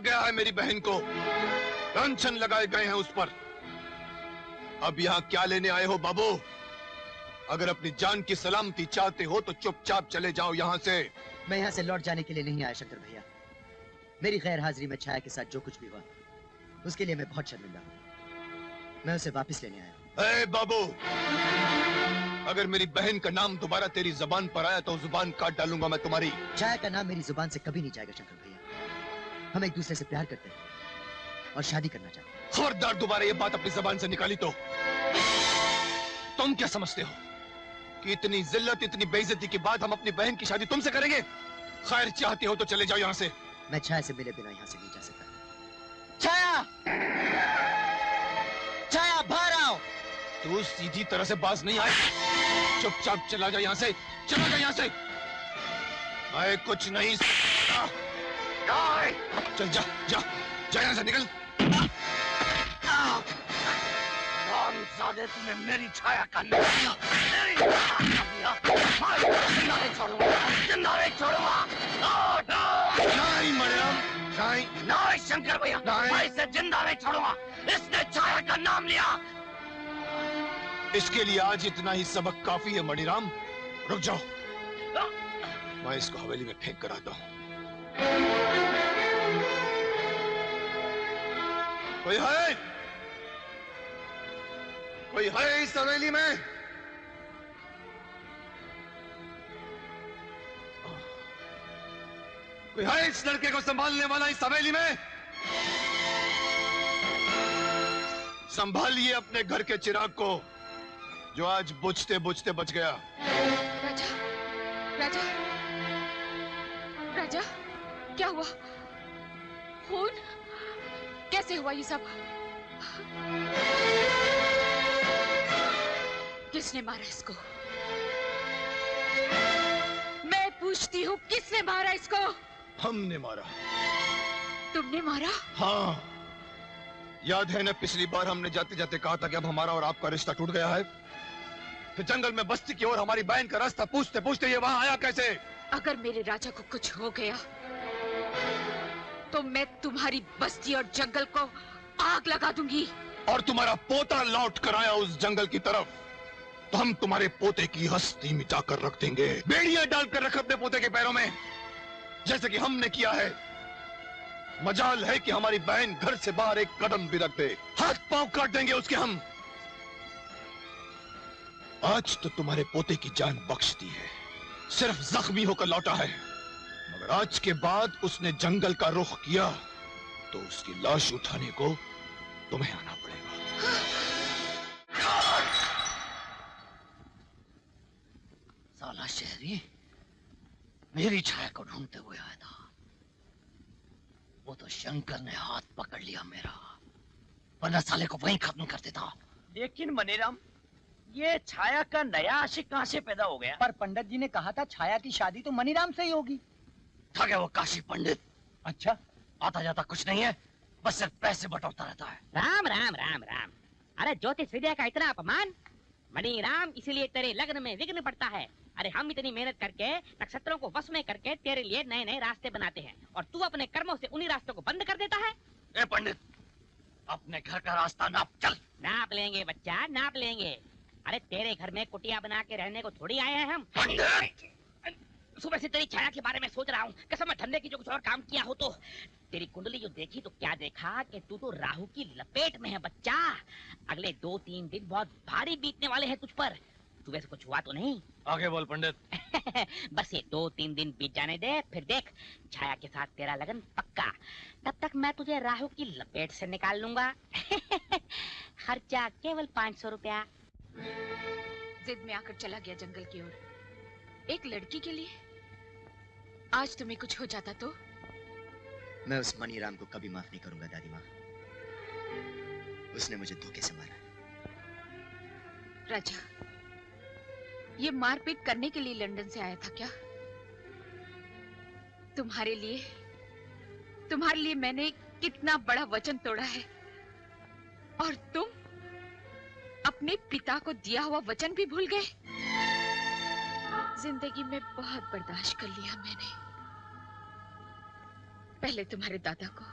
गया है मेरी बहन को, लांछन लगाए गए हैं उस पर। अब यहाँ क्या लेने आए हो बाबू? अगर अपनी जान की सलामती चाहते हो तो चुपचाप चले जाओ यहाँ से। मैं यहाँ से लौट जाने के लिए नहीं आया शंकर भैया। मेरी गैर हाजिरी में छाया के साथ जो कुछ भी हुआ उसके लिए मैं बहुत शर्मिंदा हूँ। मैं उसे वापस लेने आया। ए बाबू, अगर मेरी बहन का नाम दोबारा तेरी जुबान पर आया तो जुबान काट डालूंगा मैं तुम्हारी। छाया का नाम मेरी जुबान से कभी नहीं जाएगा शंकर भैया। हम एक दूसरे से प्यार करते हैं और शादी करना चाहते हैं। खबरदार दोबारा ये बात अपनी जुबान से निकाली तो तुम क्या समझते हो कि इतनी जिल्लत, इतनी बेइज्जती के बाद हम अपनी बहन की शादी तुमसे करेंगे? खैर चाहते हो तो चले जाओ यहाँ से। मैं छाया से मिले बिना यहाँ से नहीं जा सकता। छाया, छाया बाहर आओ। तू सीधी तरह से बाज नहीं आए, चुपचाप चला जा यहाँ से, चला जा यहाँ से। मैं कुछ नहीं सकता। चल जा जा जा यहाँ से निकल। तुम्हें मेरी छाया का नाम लिया, मेरी छाया का लिया। जिंदा नहीं छोड़ूंगा, जिंदा नहीं छोड़ूंगा। नहीं मरियम, नहीं नहीं शंकर भैया, मैं इसे जिंदा नहीं छोड़ूंगा। इसने छाया का नाम लिया। इसके लिए आज इतना ही सबक काफी है मणिराम। रुक जाओ, मैं इसको हवेली में फेंक कर आता हूं। कोई है? कोई है इस हवेली में? कोई है इस लड़के को संभालने वाला इस हवेली में? संभालिए अपने घर के चिराग को जो आज बुझते बुझते बच गया। राजा, राजा, राजा, क्या हुआ? खून? कैसे हुआ ये सब? किसने मारा इसको? मैं पूछती हूँ, किसने मारा इसको? हमने मारा। तुमने मारा? हाँ, याद है ना पिछली बार हमने जाते जाते कहा था कि अब हमारा और आपका रिश्ता टूट गया है। फिर जंगल में बस्ती की ओर हमारी बहन का रास्ता पूछते पूछते ये वहां आया कैसे? अगर मेरे राजा को कुछ हो गया तो मैं तुम्हारी बस्ती और जंगल को आग लगा दूंगी। और तुम्हारा पोता लौट कर आया उस जंगल की तरफ तो हम तुम्हारे पोते की हस्ती मिटाकर रख देंगे। बेड़ियां डालकर रख अपने पोते के पैरों में, जैसे कि हमने किया है। मजाल है कि हमारी बहन घर से बाहर एक कदम भी रख दे, हाथ पांव काट देंगे उसके हम। आज तो तुम्हारे पोते की जान बख्श दी है, सिर्फ जख्मी होकर लौटा है, मगर आज के बाद उसने जंगल का रुख किया तो उसकी लाश उठाने को तुम्हें आना पड़ेगा। साला शहरी मेरी छाया को ढूंढते हुए आया था। वो तो शंकर ने हाथ पकड़ लिया मेरा, वरना साले को वहीं खत्म कर देता। लेकिन मनीराम, ये छाया का नया आशिक कहाँ से पैदा हो गया? पर पंडित जी ने कहा था छाया की शादी तो मनीराम से ही होगी। था क्या वो काशी पंडित? अच्छा, आता जाता कुछ नहीं है, बस सिर्फ पैसे बटोरता रहता है। राम राम राम राम। अरे ज्योतिष विद्या का इतना अपमान? मणिराम, इसीलिए तेरे लग्न में विघ्न पड़ता है। अरे हम इतनी मेहनत करके नक्षत्रों को वश में करके तेरे लिए नए नए रास्ते बनाते हैं और तू अपने कर्मों से उन्हीं रास्तों को बंद कर देता है। ए पंडित, अपने घर का रास्ता नाप चल। नाप लेंगे बच्चा, नाप लेंगे। अरे तेरे घर में कुटिया बना के रहने को थोड़ी आए हैं हम। सुबह से तेरी छाया के बारे में सोच रहा हूँ, कसम धंधे की जो कुछ और काम किया हो तो। तेरी कुंडली जो देखी तो क्या देखा कि तू तो राहु की लपेट में है बच्चा। अगले 2-3 दिन बहुत भारी बीतने वाले हैं तुझ पर। तू वैसे कुछ हुआ तो नहीं? आगे बोल पंडित। बस ये 2-3 दिन बीत जाने दे, फिर देख छाया के साथ तेरा लगन पक्का। तब तक मैं तुझे राहु की लपेट से निकाल लूंगा। खर्चा केवल 500 रुपया। जिद में आकर चला गया जंगल की ओर, एक लड़की के लिए। आज तुम्हें कुछ हो जाता तो? मैं उस मणिराम को कभी माफ नहीं करूंगा दादी माँ। उसने मुझे धोखे से मारा। राजा, ये मारपीट करने के लिए लंदन से आया था क्या? तुम्हारे लिए मैंने कितना बड़ा वचन तोड़ा है और तुम अपने पिता को दिया हुआ वचन भी भूल गए। जिंदगी में बहुत बर्दाश्त कर लिया मैंने। पहले तुम्हारे दादा को,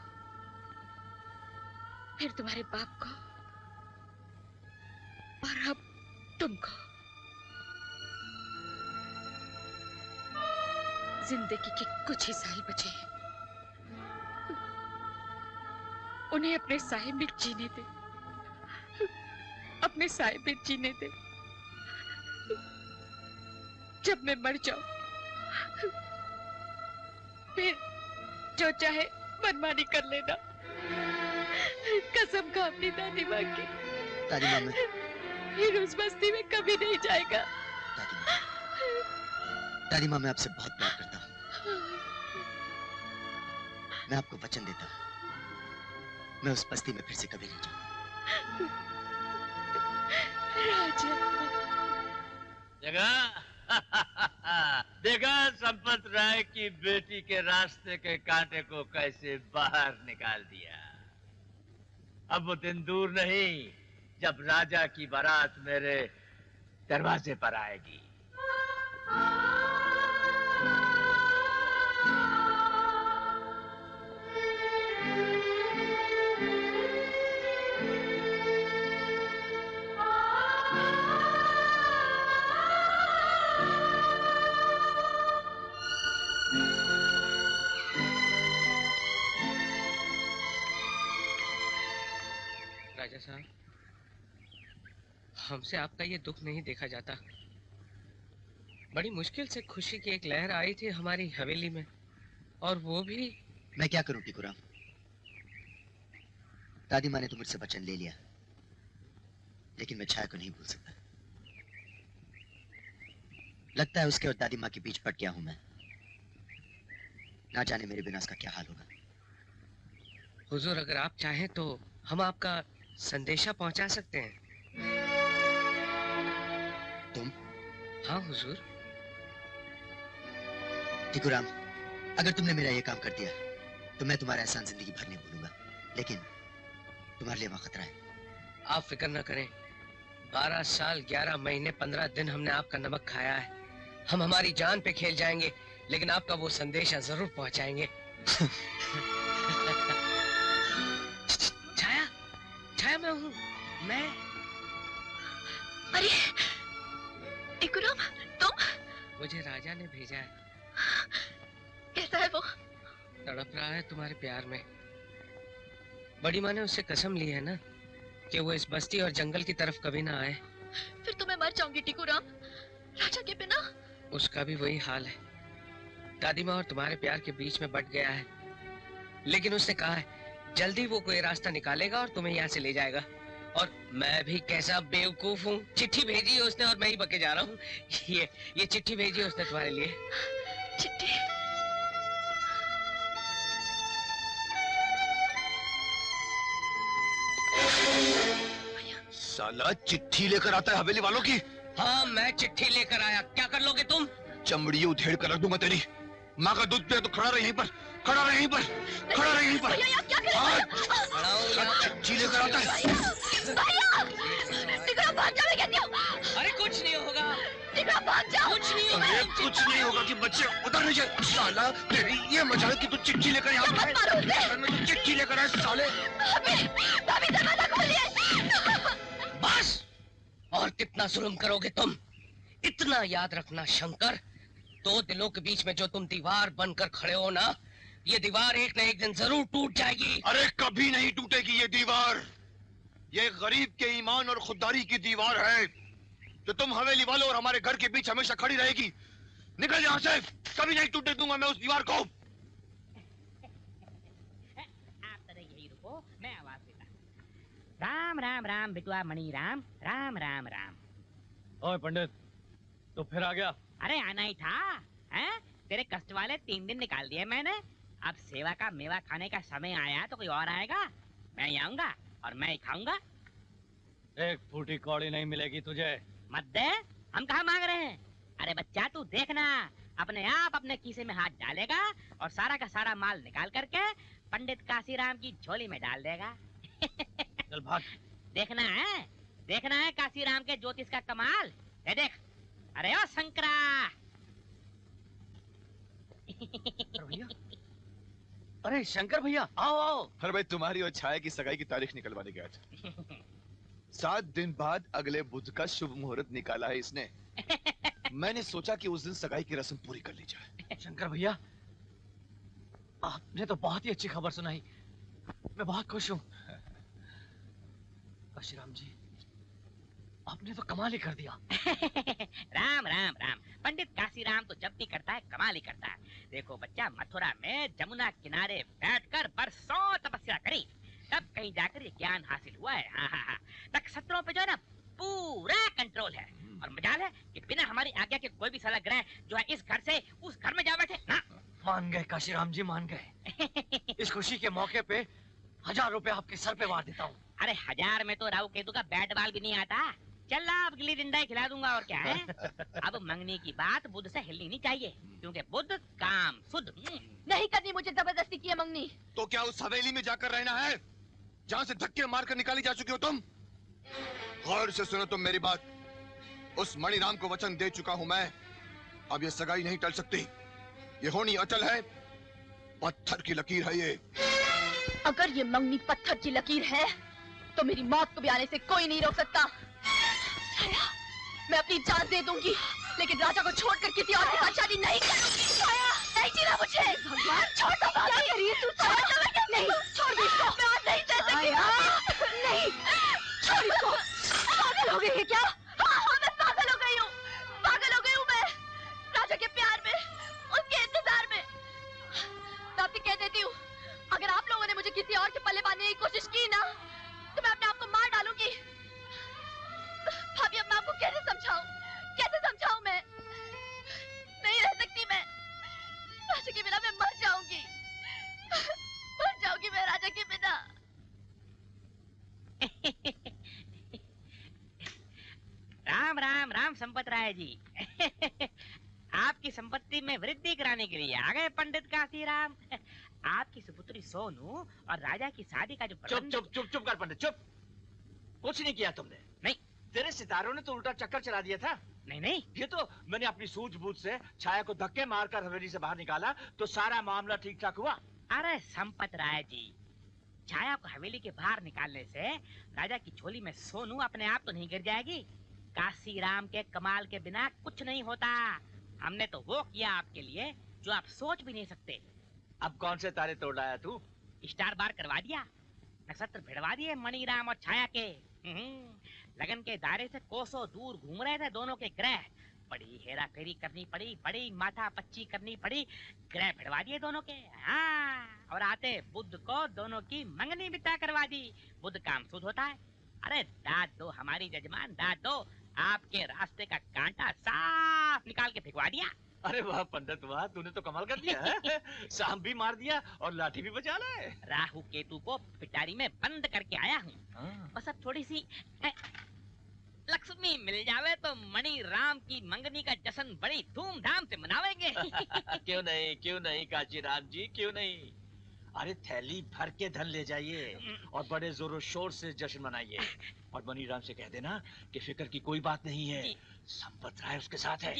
फिर तुम्हारे बाप को और अब तुमको। जिंदगी के कुछ ही साल बचे हैं, उन्हें अपने साए में जीने दे, अपने साए में जीने दे। जब मैं मर जाऊं फिर जो चाहे मनमानी कर लेना। कसम खा अपनी दादी माँ की, दादी माँ फिर उस बस्ती में कभी नहीं जाएगा। दादी माँ, मैं आपसे बहुत प्यार करता हूँ। मैं आपको वचन देता हूँ, मैं उस बस्ती में फिर से कभी नहीं जाऊंगा। राजा। जगह देखा संपत राय की बेटी के रास्ते के कांटे को कैसे बाहर निकाल दिया। अब वो दिन दूर नहीं जब राजा की बारात मेरे दरवाजे पर आएगी। राजा साहब, हमसे आपका ये दुख नहीं देखा जाता। बड़ी मुश्किल से खुशी की एक लहर आई थी हमारी हवेली में, और वो भी। मैं क्या करूं टिकुराम? दादी माँ ने तो मुझसे वचन ले लिया, लेकिन मैं छाया को नहीं भूल सकता। लगता है उसके और दादी माँ के बीच पट गया हूं मैं। ना जाने मेरे बिना उसका क्या हाल होगा। हुजूर, अगर आप चाहें तो हम आपका संदेशा पहुंचा सकते हैं। तुम? हाँ हुजूर। टिकुराम, अगर तुमने मेरा ये काम कर दिया तो मैं तुम्हारा एहसान जिंदगी भर नहीं भूलूंगा, लेकिन तुम्हारे लिए वहां खतरा है। आप फिक्र ना करें। 12 साल 11 महीने 15 दिन हमने आपका नमक खाया है। हम हमारी जान पे खेल जाएंगे, लेकिन आपका वो संदेशा जरूर पहुंचाएंगे। छाया, छाया मैं हूँ, मैं। अरे टिकुराम, तुम? मुझे राजा ने भेजा है। कैसा है वो? तड़प रहा है तुम्हारे प्यार में। बड़ी माँ ने उससे कसम ली है ना कि वो इस बस्ती और जंगल की तरफ कभी ना आए। फिर तो मैं मर जाऊंगी टिकुराम, राजा के बिना। उसका भी वही हाल है। दादी माँ और तुम्हारे प्यार के बीच में बट गया है, लेकिन उसने कहा है जल्दी वो कोई रास्ता निकालेगा और तुम्हें यहाँ से ले जाएगा। और मैं भी कैसा बेवकूफ हूँ, चिट्ठी भेजी है उसने और मैं ही बके जा रहा हूँ। ये चिट्ठी भेजी है उसने तुम्हारे लिए। चिट्ठी? साला चिट्ठी लेकर आता है हवेली वालों की। हाँ, मैं चिट्ठी लेकर आया। क्या कर लोगे तुम? चमड़ी उधेड़ कर रख दूंगा तेरी। माँ का दूध पिया तो खड़ा रहे यहीं पर, खड़ा रहे यहीं पर, खड़ा रहे यहीं पर। चिट्ठी लेकर आता है। अरे कुछ नहीं होगा, कुछ नहीं होगा। अरे कुछ नहीं होगा कि बच्चे उधर नहीं जाए। साला तेरी ये मजा है कि तू चिट्ठी लेकर यहाँ पे। तू चिट्ठी लेकर आए साले। बस, और कितना जुल्म करोगे तुम? इतना याद रखना शंकर, 2 दिलों के बीच में जो तुम दीवार बनकर खड़े हो ना, ये दीवार एक न एक दिन जरूर टूट जाएगी। अरे कभी नहीं टूटेगी ये दीवार। ये गरीब के ईमान और खुददारी की दीवार है जो तुम हवेली वालों और हमारे घर के बीच हमेशा खड़ी रहेगी। निकल यहाँ से, कभी नहीं टूटने दूंगा मैं उस दीवार को। आप तो यही रुको, मैं आवाज देता। राम राम राम बिटुआ मणि राम, राम राम राम। ओए पंडित, तो फिर आ गया? अरे आना ही था, हैं? तेरे कष्ट वाले 3 दिन निकाल दिए मैंने। अब सेवा का मेवा खाने का समय आया तो कोई और आएगा। मैं ही आऊंगा और मैं ही खाऊंगा। एक फूटी कौड़ी नहीं मिलेगी तुझे। मत दे, हम कहाँ मांग रहे हैं। अरे बच्चा तू देखना, अपने आप अपने कीसे में हाथ डालेगा और सारा का सारा माल निकाल करके पंडित काशीराम की झोली में डाल देगा। चल भाग। देखना है काशीराम के ज्योतिष का कमाल। ये देख, अरे ओ शंकरा। अरे शंकर भैया, आओ आओ। अरे भाई, तुम्हारी और छाया की सगाई की तारीख निकलवाने गया था। 7 दिन बाद अगले बुध का शुभ मुहूर्त निकाला है इसने। मैंने सोचा कि उस दिन सगाई की रस्म पूरी कर ली जाए। शंकर भैया, आपने तो बहुत ही अच्छी खबर सुनाई। मैं बहुत खुश हूँ। काशीराम जी, आपने तो कमाल ही कर दिया। राम राम राम। पंडित काशीराम तो जब भी करता है कमाल ही करता है। देखो बच्चा, मथुरा में जमुना किनारे बैठकर बरसों तपस्या करी, तब कहीं जाकर ये ज्ञान हासिल हुआ है। हाँ हाँ हाँ, नक्षत्रों पे जो है ना पूरा कंट्रोल है। और मजाल है कि बिना हमारी आज्ञा के कोई भी साला ग्रह जो है इस घर से उस घर में जा बैठे ना। मान गए काशीराम जी, मान गए। इस खुशी के मौके पे 1000 रुपए आपके सर पे वार देता हूँ। अरे 1000 में तो राहु केतु का बैट बॉल भी नहीं आता। चल अब गिल्ली डंडा ही खिला दूंगा और क्या है। अब मंगनी की बात बुध से हिलनी नहीं चाहिए, क्योंकि बुध काम सुध नहीं करनी मुझे जबरदस्ती की है मंगनी। तो क्या उस हवेली में जाकर रहना है जहाँ से धक्के मारकर निकाली जा चुकी हो तुम? गौर से सुनो तुम मेरी बात। उस मणिराम को वचन दे चुका हूँ मैं। अब ये सगाई नहीं टल सकती। ये होनी अचल है। पत्थर की लकीर है ये। अगर ये मंगनी पत्थर की लकीर है तो मेरी मौत को भी आने से कोई नहीं रोक सकता। छाया, मैं अपनी जान दे दूंगी, लेकिन राजा को छोड़कर किसी और के साथ शादी नहीं करूंगी। छाया, नहीं जीना मुझे। भगवान, छोड़ दो। क्या कर रही है तू? नहीं, छोड़ दे इसको। मैं आज नहीं सह सकती। नहीं, छोड़ इसको। पागल हो गई है क्या? हाँ, मैं पागल हो गई हूँ। पागल हो गई हूँ मैं, राजा के प्यार में, उसके इंतजार में। मैं आपसे कह देती हूँ, अगर आप लोगों ने मुझे किसी और के पल्ले बांधने की कोशिश की ना, तो मैं अपने आप को मार डालूंगी। भाभी, अब मैं आपको कैसे समझाऊं? कैसे समझाऊं? मैं नहीं रह सकती। मैं राजा के बिना मैं मर जाऊंगी। मर जाऊंगी मैं राजा के बिना। राम राम राम संपत राय जी। आपकी संपत्ति में वृद्धि कराने के लिए आ गए पंडित काशीराम। आपकी सुपुत्री सोनू और राजा की शादी का जो चुप चुप चुप चुप कर पंडित, चुप। कुछ नहीं किया तुमने। नहीं, तेरे सितारों ने तो उल्टा चक्कर चला दिया था। नहीं नहीं, ये तो मैंने अपनी सूझबूझ से छाया को धक्के मारकर हवेली से बाहर निकाला तो सारा मामला ठीक ठाक हुआ। अरे संपत राय जी, छाया को हवेली के बाहर निकालने से राजा की झोली में सोनू अपने आप तो नहीं गिर जाएगी। काशीराम के कमाल के बिना कुछ नहीं होता। हमने तो वो किया आपके लिए जो आप सोच भी नहीं सकते। अब कौन से तारे तोड़ लाया तू? स्टार बार करवा दिया, नक्षत्र भिड़वा दिए मणिराम और छाया के। लगन के दायरे से कोसों दूर घूम रहे थे दोनों के ग्रह। बड़ी हेरा फेरी करनी पड़ी, बड़ी माथा पच्ची करनी पड़ी, ग्रह भिड़वा दिए दोनों के। हाँ, और आते बुध को दोनों की मंगनी भी तय करवा दी। बुध काम शुद्ध होता है। अरे दाद दो हमारी जजमान, दाद दो। आपके रास्ते का कांटा साफ निकाल के फेंकवा दिया। अरे वाह पंडित वाह, तूने तो कमाल कर दिया है। सांप भी मार दिया और लाठी भी बचा लाए। राहु केतु को पिटारी में बंद करके आया हूँ। बस अब थोड़ी सी लक्ष्मी मिल जावे तो मणि राम की मंगनी का जश्न बड़ी धूमधाम से मनावेंगे। क्यों नहीं काशीराम जी, क्यों नहीं। अरे थैली भर के धन ले जाइए और बड़े जोरों शोर से जश्न मनाइए। और मणिराम से कह देना कि फिक्र की कोई बात नहीं है, संपत राय उसके साथ है।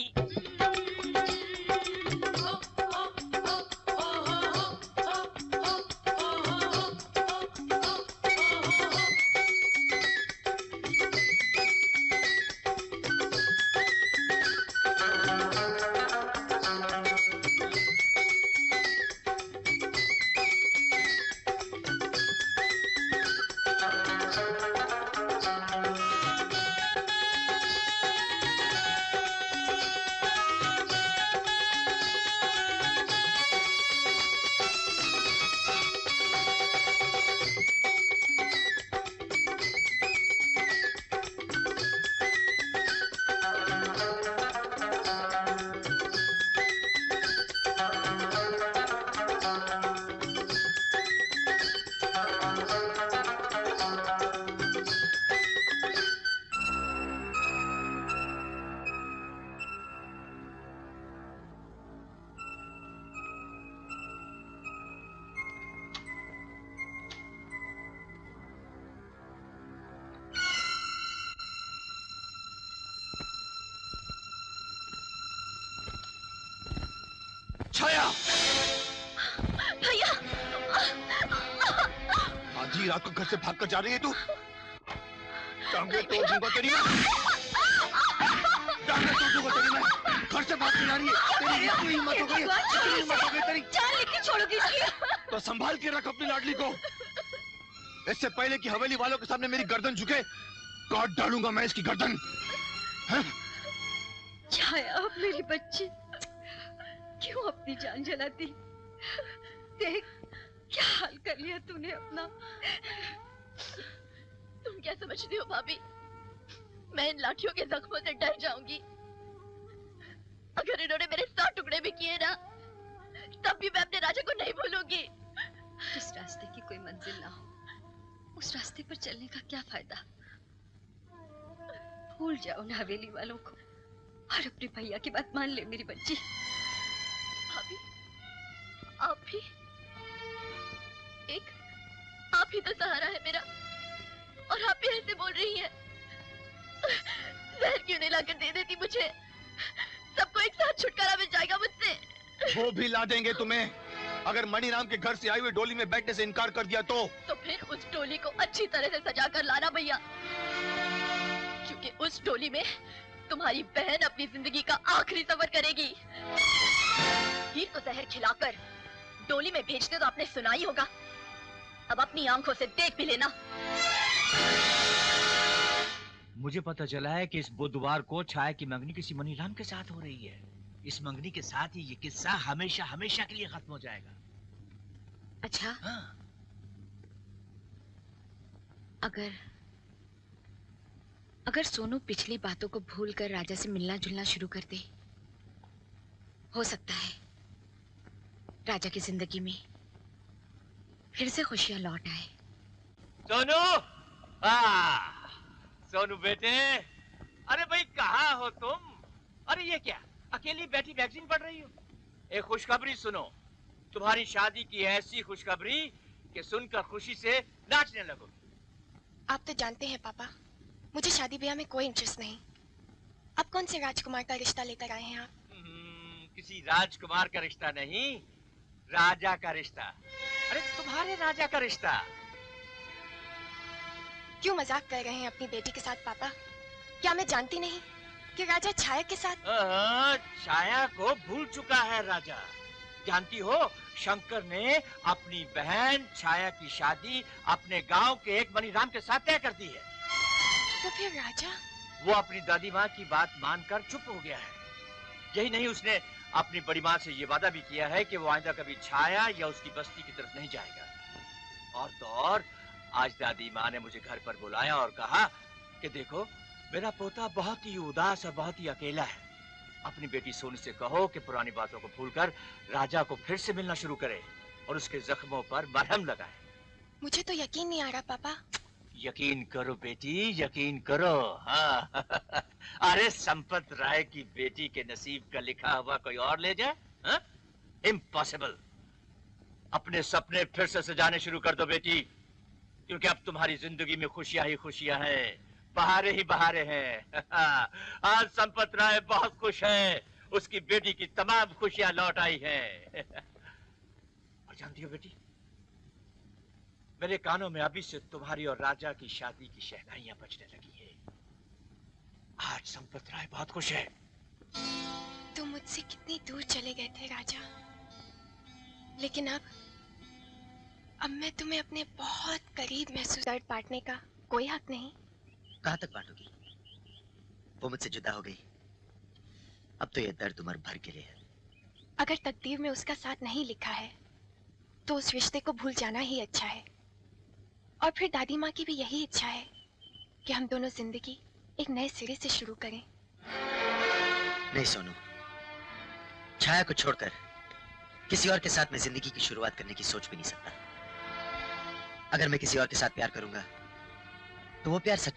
आधी रात को घर से भाग कर जा रही है तू? टांगे तोड़ दूंगा तेरी मैं। टांगे तोड़ दूंगा तेरी मैं। घर से भाग कर जा रही है। तेरी इतनी हिम्मत हो गई, इतनी हिम्मत हो गई तेरी। जान लेके छोड़ोगी इसकी? तो संभाल के रख अपनी लाडली को। इससे पहले कि हवेली वालों के सामने मेरी गर्दन झुके, काट डालूंगा मैं इसकी गर्दन। छाया, मेरी बच्ची, क्यों अपनी जान जलाती? देख क्या हाल कर लिया तूने अपना। तुम क्या समझती हो भाभी? मैं इन लाठियों के जख्मों से डर जाऊंगी। अगर इन्होंने मेरे 100 टुकड़े भी किए ना, तब भी मैं अपने राजा को नहीं भूलूंगी। जिस रास्ते की कोई मंजिल ना हो, उस रास्ते पर चलने का क्या फायदा? भूल जाओ ना हवेली वालों को और अपने भैया की बात मान ले मेरी बच्ची। भाभी, आप भी आप ही तो सहारा है मेरा, और आप भी ऐसे बोल रही हैं। जहर क्यों नहीं लाकर दे देती मुझे? सबको एक साथ छुटकारा मिल जाएगा मुझसे। वो भी ला देंगे तुम्हें, अगर मणिराम के घर से आई हुई डोली में बैठने से इनकार कर दिया तो फिर उस डोली को अच्छी तरह से सजा कर लाना भैया, क्योंकि उस डोली में तुम्हारी बहन अपनी जिंदगी का आखिरी सफर करेगी। हीर को जहर खिलाकर डोली में भेजते तो आपने सुना ही होगा, अब अपनी आंखों से देख भी लेना। मुझे पता चला है कि इस बुधवार को छाया की मंगनी किसी मणिराम के साथ हो रही है। इस मंगनी के साथ ही ये किस्सा हमेशा हमेशा के लिए खत्म हो जाएगा। अच्छा, हाँ। अगर सोनू पिछली बातों को भूलकर राजा से मिलना जुलना शुरू कर दे, हो सकता है राजा की जिंदगी में फिर से खुशियां लौट आए। सोनू, सोनू बेटे, अरे भाई कहाँ हो तुम? अरे ये क्या, अकेली बैठी मैगजीन पढ़ रही हो? एक खुशखबरी सुनो, तुम्हारी शादी की ऐसी खुशखबरी कि सुनकर खुशी से नाचने लगो। आप तो जानते हैं पापा, मुझे शादी ब्याह में कोई इंटरेस्ट नहीं। अब कौन से राजकुमार का रिश्ता लेकर आए हैं आप? किसी राजकुमार का रिश्ता नहीं, राजा का रिश्ता। अरे तुम्हारे राजा का रिश्ता। क्यों मजाक कर रहे हैं अपनी बेटी के साथ पापा? क्या मैं जानती नहीं कि राजा छाया के साथ? छाया को भूल चुका है राजा। जानती हो, शंकर ने अपनी बहन छाया की शादी अपने गांव के एक मणिराम के साथ तय कर दी है। तो फिर राजा? वो अपनी दादी माँ की बात मानकर चुप हो गया है। यही नहीं, उसने अपनी बड़ी माँ से ये वादा भी किया है कि वो आइंदा कभी छाया या उसकी बस्ती की तरफ नहीं जाएगा। और तो और, आज दादी माँ ने मुझे घर पर बुलाया और कहा कि देखो, मेरा पोता बहुत ही उदास और बहुत ही अकेला है। अपनी बेटी सोनी से कहो कि पुरानी बातों को भूलकर राजा को फिर से मिलना शुरू करे और उसके जख्मों पर मरहम लगाए। मुझे तो यकीन नहीं आ रहा पापा। यकीन करो बेटी, यकीन करो। हाँ। अरे संपत राय की बेटी के नसीब का लिखा हुआ कोई और ले जाए? हाँ? इम्पॉसिबल। अपने सपने फिर से सजाने शुरू कर दो बेटी, क्योंकि अब तुम्हारी जिंदगी में खुशियां ही खुशियां हैं, बहारे ही बहारे हैं। आज संपत राय बहुत खुश है, उसकी बेटी की तमाम खुशियां लौट आई हैं। और जानती हो बेटी, मेरे कानों में अभी से तुम्हारी और राजा की शादी की शहनाइयां बजने लगी है। आज संपत राय बहुत खुश है। तुम मुझसे कितनी दूर चले गए थे राजा, लेकिन अब मैं तुम्हें अपने बहुत करीब महसूस दर्द बांटने का कोई हक नहीं। कहाँ तक बांटोगी? वो मुझसे जुदा हो गई, अब तो ये दर्द उम्र भर के लिए है। अगर तकदीर में उसका साथ नहीं लिखा है तो उस रिश्ते को भूल जाना ही अच्छा है। और फिर दादी माँ की भी यही इच्छा है कि हम दोनों जिंदगी एक नए सिरे से शुरू करें। नहीं सोनू, छाया को छोड़कर किसी और के साथ मैं जिंदगी की शुरुआत करने की सोच भी नहीं सकता। अगर मैं किसी और के साथ प्यार करूंगा तो वो प्यार सच्चा